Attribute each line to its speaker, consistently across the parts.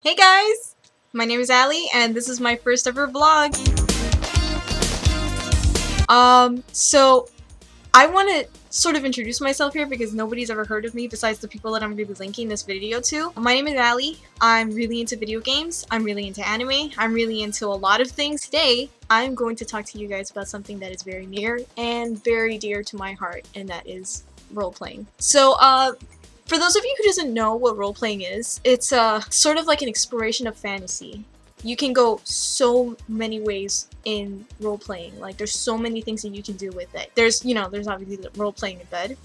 Speaker 1: Hey guys! My name is Ali and this is my first ever vlog. So I want to sort of introduce myself here because nobody's ever heard of me besides the people that I'm going to be linking this video to. My name is Ali. I'm really into video games. I'm really into anime. I'm really into a lot of things. Today, I'm going to talk to you guys about something that is very near and very dear to my heart, and that is role-playing. So, for those of you who doesn't know what role-playing is, it's sort of like an exploration of fantasy. You can go so many ways in role-playing. Like, there's so many things that you can do with it. There's obviously the role-playing in bed.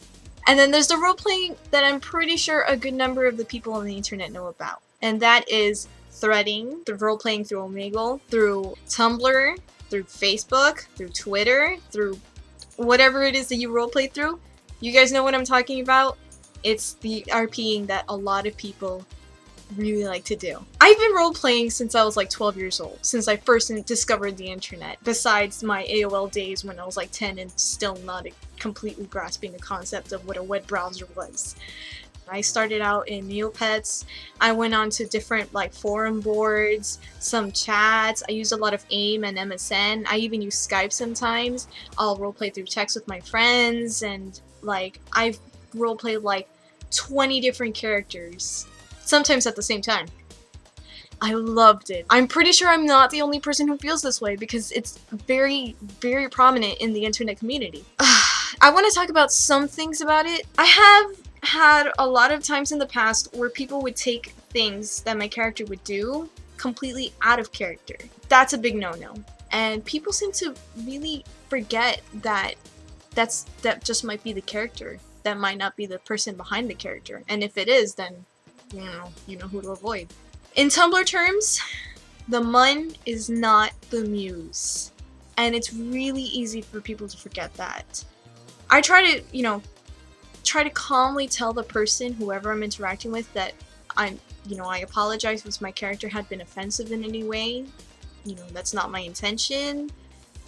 Speaker 1: And then there's the role-playing that I'm pretty sure a good number of the people on the internet know about. And that is threading, the role-playing through Omegle, through Tumblr, through Facebook, through Twitter, through whatever it is that you role-play through. You guys know what I'm talking about? It's the RPing that a lot of people really like to do. I've been role-playing since I was like 12 years old, since I first discovered the internet, besides my AOL days when I was like 10 and still not completely grasping the concept of what a web browser was. I started out in Neopets. I went on to different like forum boards, some chats. I used a lot of AIM and MSN. I even use Skype sometimes. I'll roleplay through text with my friends, and like I've roleplayed like 20 different characters, sometimes at the same time. I loved it. I'm pretty sure I'm not the only person who feels this way because it's very, very prominent in the internet community. I want to talk about some things about it. I have had a lot of times in the past where people would take things that my character would do completely out of character. That's a big no-no. And people seem to really forget that that just might be the character. That might not be the person behind the character. And if it is, then you know who to avoid. In Tumblr terms, the mun is not the muse. And it's really easy for people to forget that. I try to calmly tell the person, whoever I'm interacting with, that I apologize if my character had been offensive in any way. That's not my intention.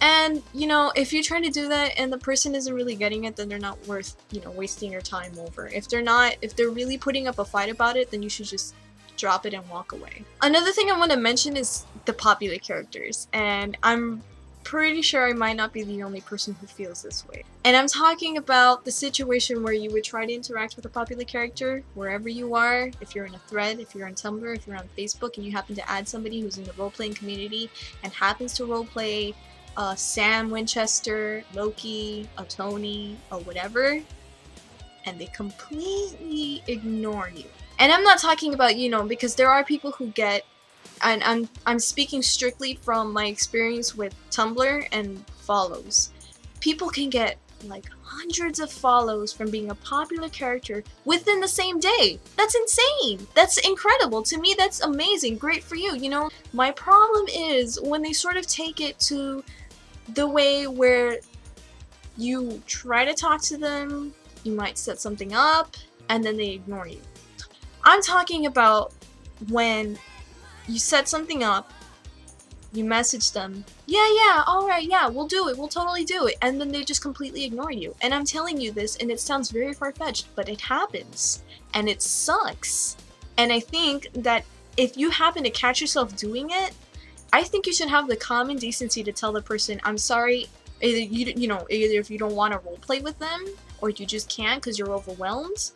Speaker 1: And, if you try to do that and the person isn't really getting it, then they're not worth, wasting your time over. If they're really putting up a fight about it, then you should just drop it and walk away. Another thing I want to mention is the popular characters, and I'm pretty sure I might not be the only person who feels this way. And I'm talking about the situation where you would try to interact with a popular character wherever you are, if you're in a thread, if you're on Tumblr, if you're on Facebook, and you happen to add somebody who's in the role-playing community and happens to roleplay Sam Winchester, Loki, a Tony, or whatever, and they completely ignore you. And I'm not talking about, because there are people who get, and I'm speaking strictly from my experience with Tumblr and follows. People can get like hundreds of follows from being a popular character within the same day. That's insane. That's incredible. To me, that's amazing. Great for you. My problem is when they sort of take it to the way where you try to talk to them, you might set something up, and then they ignore you. I'm talking about when you set something up, you message them, yeah, alright, yeah, we'll do it, we'll totally do it, and then they just completely ignore you. And I'm telling you this, and it sounds very far-fetched, but it happens. And it sucks. And I think that if you happen to catch yourself doing it, I think you should have the common decency to tell the person, I'm sorry, either if you don't want to roleplay with them, or you just can't because you're overwhelmed,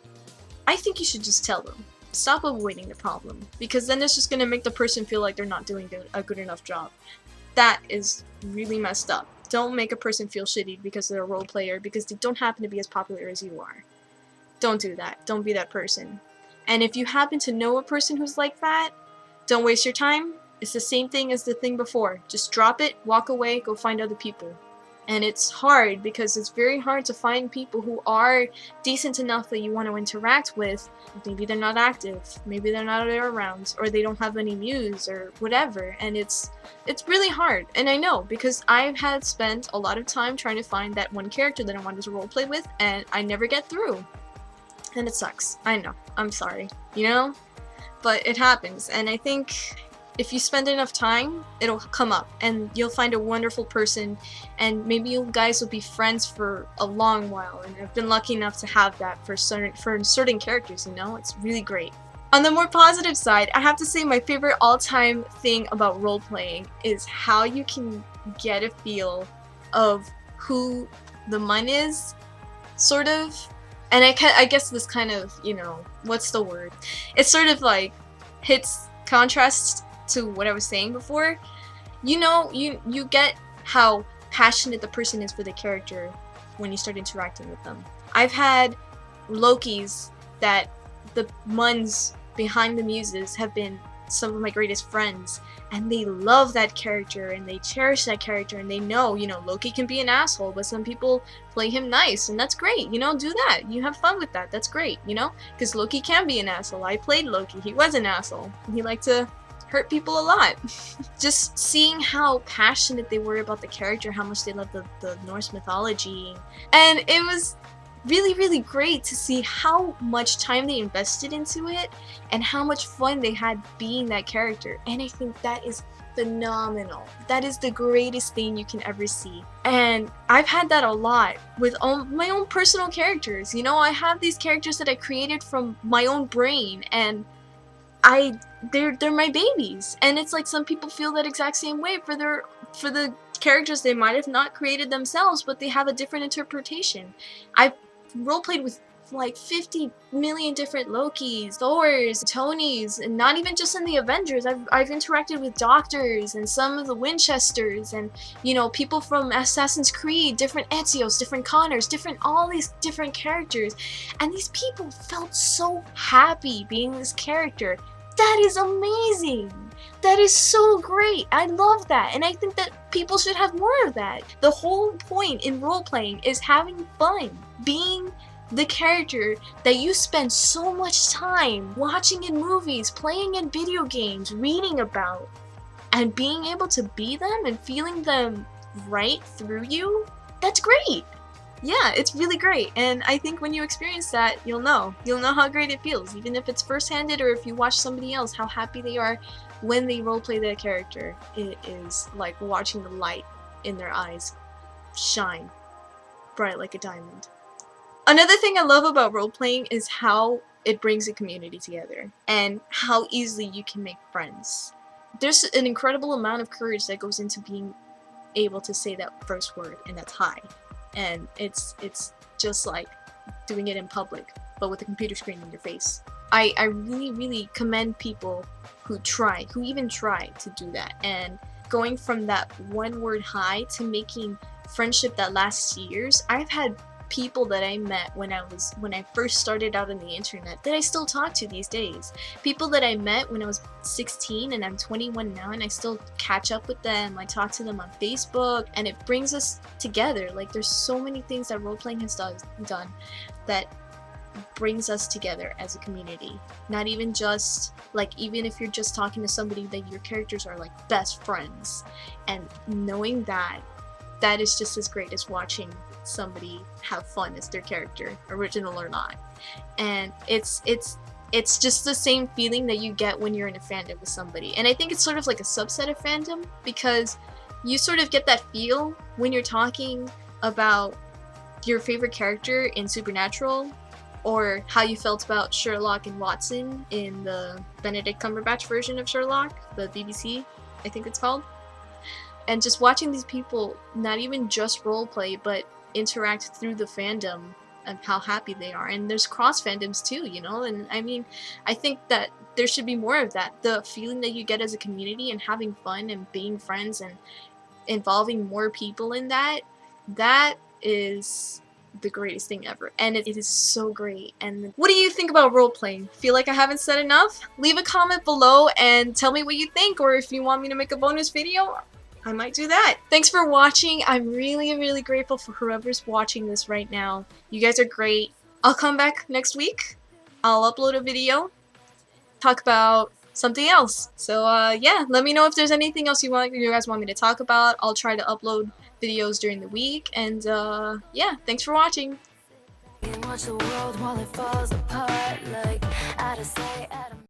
Speaker 1: I think you should just tell them. Stop avoiding the problem, because then it's just going to make the person feel like they're not doing a good enough job. That is really messed up. Don't make a person feel shitty because they're a role player, because they don't happen to be as popular as you are. Don't do that. Don't be that person. And if you happen to know a person who's like that, don't waste your time. It's the same thing as the thing before. Just drop it, walk away, go find other people. And it's hard because it's very hard to find people who are decent enough that you want to interact with. Maybe they're not active, maybe they're not there around, or they don't have any muse or whatever. And it's really hard. And I know, because I've had spent a lot of time trying to find that one character that I wanted to roleplay with, and I never get through. And it sucks. I know. I'm sorry. But it happens. And I think if you spend enough time, it'll come up, and you'll find a wonderful person, and maybe you guys will be friends for a long while. And I've been lucky enough to have that for certain characters. It's really great. On the more positive side, I have to say my favorite all-time thing about role-playing is how you can get a feel of who the Mun is, sort of. And I guess this kind of, you know, what's the word? It sort of like hits contrast to what I was saying before. You know, you get how passionate the person is for the character when you start interacting with them. I've had Lokis that the Muns behind the Muses have been some of my greatest friends, and they love that character and they cherish that character, and they know, you know, Loki can be an asshole, but some people play him nice, and that's great, you know, do that. You have fun with that. That's great, you know, because Loki can be an asshole. I played Loki. He was an asshole. He liked to hurt people a lot. Just seeing how passionate they were about the character, how much they loved the Norse mythology, and it was really great to see how much time they invested into it and how much fun they had being that character. And I think that is phenomenal. That is the greatest thing you can ever see. And I've had that a lot with my own personal characters. You know, I have these characters that I created from my own brain, and they're my babies. And it's like some people feel that exact same way for the characters they might have not created themselves, but they have a different interpretation. I've roleplayed with like 50 million different Lokis, Thors, Tonys, and not even just in the Avengers. I've interacted with doctors and some of the Winchesters, and you know, people from Assassin's Creed, different Ezio's, different Connors, all these different characters, and these people felt so happy being this character. That is amazing. That is so great. I love that, and I think that people should have more of that. The whole point in role-playing is having fun, being the character that you spend so much time watching in movies, playing in video games, reading about, and being able to be them and feeling them right through you. That's great. Yeah, it's really great, and I think when you experience that, you'll know how great it feels, even if it's first-handed or if you watch somebody else, how happy they are when they roleplay their character. It is like watching the light in their eyes shine bright like a diamond. Another thing I love about roleplaying is how it brings a community together and how easily you can make friends. There's an incredible amount of courage that goes into being able to say that first word, and that's hi. And it's just like doing it in public, but with a computer screen in your face. I really commend people who even try to do that, and going from that one word hi to making friendship that lasts years. I've had people that I met when I first started out on the internet that I still talk to these days. People that I met when I was 16 and I'm 21 now, and I still catch up with them. I talk to them on Facebook, and it brings us together. Like, there's so many things that role-playing has done that brings us together as a community. Not even just like, even if you're just talking to somebody that your characters are like best friends, and knowing that is just as great as watching somebody have fun as their character, original or not. And it's just the same feeling that you get when you're in a fandom with somebody. And I think it's sort of like a subset of fandom, because you sort of get that feel when you're talking about your favorite character in Supernatural, or how you felt about Sherlock and Watson in the Benedict Cumberbatch version of Sherlock, the BBC, I think it's called. And just watching these people not even just roleplay, but interact through the fandom and how happy they are. And there's cross fandoms too, you know, and I mean, I think that there should be more of that. The feeling that you get as a community and having fun and being friends and involving more people in that is the greatest thing ever, and it is so great. And what do you think about role-playing? Feel like I haven't said enough? Leave a comment below and tell me what you think, or if you want me to make a bonus video, I might do that. Thanks for watching. I'm really grateful for whoever's watching this right now. You guys are great. I'll come back next week. I'll upload a video, talk about something else. So yeah, let me know if there's anything else you guys want me to talk about. I'll try to upload videos during the week, and yeah, thanks for watching. Watch the world while it falls apart, like out of sight,